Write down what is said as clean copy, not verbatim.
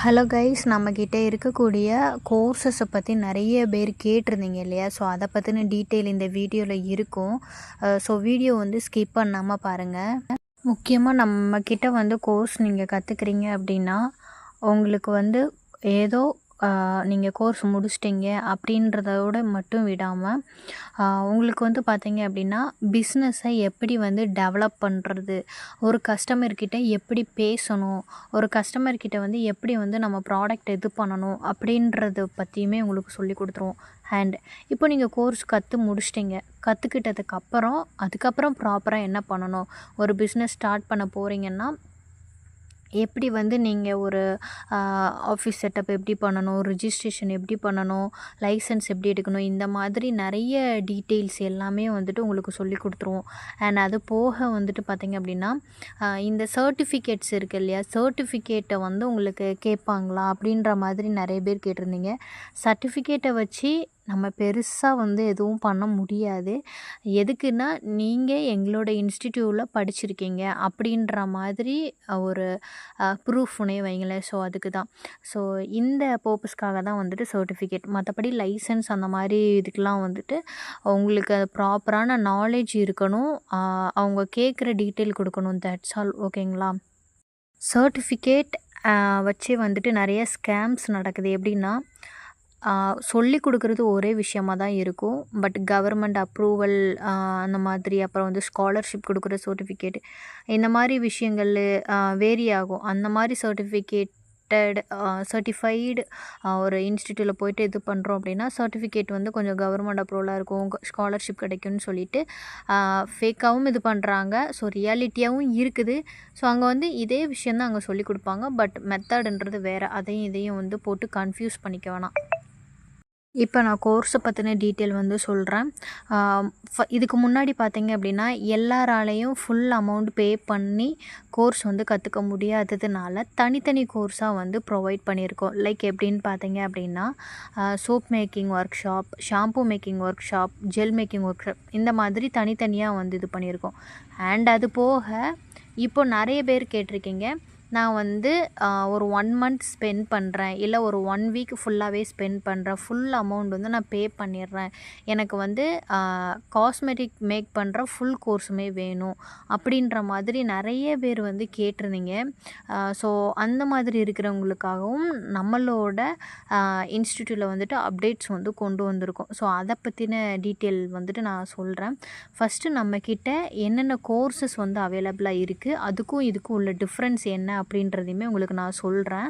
Hello guys, நம்மக்கிட்ட இருக்கக்கூடிய கோர்சஸை பற்றி நிறைய பேர் கேட்டிருந்தீங்க இல்லையா? ஸோ அதை பற்றின டீட்டெயில் இந்த வீடியோவில் இருக்கும். ஸோ வீடியோ ஸ்கிப் பண்ணாமல் பாருங்கள். முக்கியமாக நம்மக்கிட்ட கோர்ஸ் நீங்கள் கற்றுக்குறீங்க அப்படின்னா உங்களுக்கு ஏதோ நீங்கள் கோர்ஸ் முடிச்சிட்டிங்க அப்படின்றதோட மட்டும் விடாமல் உங்களுக்கு பார்த்தீங்க அப்படின்னா பிஸ்னஸை எப்படி டெவலப் பண்ணுறது, ஒரு கஸ்டமர்கிட்ட எப்படி பேசணும், ஒரு கஸ்டமர்கிட்ட எப்படி நம்ம ப்ராடக்ட் இது பண்ணணும் அப்படின்றத பற்றியுமே உங்களுக்கு சொல்லி கொடுத்துருவோம். அண்ட் இப்போ நீங்கள் கோர்ஸ் முடிச்சிட்டிங்க, அதுக்கப்புறம் ப்ராப்பராக என்ன பண்ணணும், ஒரு பிஸ்னஸ் ஸ்டார்ட் பண்ண போகிறீங்கன்னா எப்படி நீங்கள் ஒரு ஆஃபீஸ் செட்டப் எப்படி பண்ணணும், ரிஜிஸ்ட்ரேஷன் எப்படி பண்ணணும், லைசன்ஸ் எப்படி எடுக்கணும், இந்த மாதிரி நிறைய டீட்டெயில்ஸ் எல்லாமே உங்களுக்கு சொல்லி கொடுத்துருவோம். அண்ட் அது போக பார்த்திங்க அப்படின்னா இந்த சர்டிஃபிகேட்ஸ் இருக்குது இல்லையா, சர்டிஃபிகேட்டை உங்களுக்கு கேட்பாங்களா அப்படின்ற மாதிரி நிறைய பேர் கேட்டிருந்தீங்க. சர்டிஃபிகேட்டை வச்சு நம்ம பெருசாக எதுவும் பண்ண முடியாது. எதுக்குன்னா, நீங்கள் எங்களோட இன்ஸ்டிடியூட்டில் படிச்சிருக்கீங்க அப்படின்ற மாதிரி ஒரு ப்ரூஃப்னே வைங்களேன். ஸோ அதுக்கு தான். ஸோ இந்த பர்பஸ்க்காக தான் சர்டிஃபிகேட். மற்றபடி லைசன்ஸ் அந்த மாதிரி இதுக்கெலாம் உங்களுக்கு ப்ராப்பரான நாலேஜ் இருக்கணும். அவங்க கேட்குற டீட்டெயில் கொடுக்கணும். That's all. ஓகேங்களா? சர்டிஃபிகேட் வச்சு நிறைய ஸ்கேம்ஸ் நடக்குது. எப்படின்னா, சொல்லி கொடுக்குறது ஒரே விஷயமாக தான் இருக்கும். பட் கவர்மெண்ட் அப்ரூவல் அந்த மாதிரி, அப்புறம் ஸ்காலர்ஷிப் கொடுக்குற சர்டிஃபிகேட், இந்த மாதிரி விஷயங்கள் வேரி ஆகும். அந்த மாதிரி சர்டிஃபைடு ஒரு இன்ஸ்டியூட்டில் போய்ட்டு இது பண்ணுறோம் அப்படின்னா சர்டிஃபிகேட் கொஞ்சம் கவர்மெண்ட் அப்ரூவலாக இருக்கும், ஸ்காலர்ஷிப் கிடைக்கும்னு சொல்லிட்டு ஃபேக்காகவும் இது பண்ணுறாங்க. ஸோ ரியாலிட்டியாகவும் இருக்குது. ஸோ அங்கே இதே விஷயந்தான் அங்கே சொல்லி கொடுப்பாங்க. பட் மெத்தடுன்றது வேறு. அதையும் இதையும் போட்டு கன்ஃபியூஸ் பண்ணிக்க வேணாம். இப்போ நான் கோர்ஸை பற்றின டீட்டெயில் சொல்கிறேன். இதுக்கு முன்னாடி பார்த்தீங்க அப்படின்னா எல்லாராலையும் ஃபுல் அமௌண்ட் பே பண்ணி கோர்ஸ் கற்றுக்க முடியாததுனால தனித்தனி கோர்ஸாக ப்ரொவைட் பண்ணியிருக்கோம். லைக் எப்படின்னு பார்த்தீங்க அப்படின்னா soap making work shop, shampoo making work shop, gel making work shop, இந்த மாதிரி தனித்தனியாக இது பண்ணியிருக்கோம். அண்ட் அது போக இப்போ நிறைய பேர் கேட்டிருக்கீங்க, நான் ஒரு 1 மந்த் ஸ்பெண்ட் பண்ணுறேன், இல்லை ஒரு 1 வீக் ஃபுல்லாகவே ஸ்பெண்ட் பண்ணுறேன், ஃபுல் அமௌண்ட் நான் பே பண்ணிடுறேன், எனக்கு காஸ்மெட்டிக் மேக் பண்ணுற ஃபுல் கோர்ஸுமே வேணும் அப்படின்ற மாதிரி நிறைய பேர் கேட்டிருந்தீங்க. ஸோ அந்த மாதிரி இருக்கிறவங்களுக்காகவும் நம்மளோட இன்ஸ்டியூட்டில் அப்டேட்ஸ் கொண்டு வந்திருக்கோம். ஸோ அதை பற்றின டீட்டெயில் நான் சொல்கிறேன். ஃபஸ்ட்டு நம்மக்கிட்ட என்னென்ன கோர்சஸ் அவைலபிளாக இருக்குது, அதுக்கும் இதுக்கும் உள்ள டிஃப்ரென்ஸ் என்ன அப்படின்றதையுமே உங்களுக்கு நான் சொல்கிறேன்.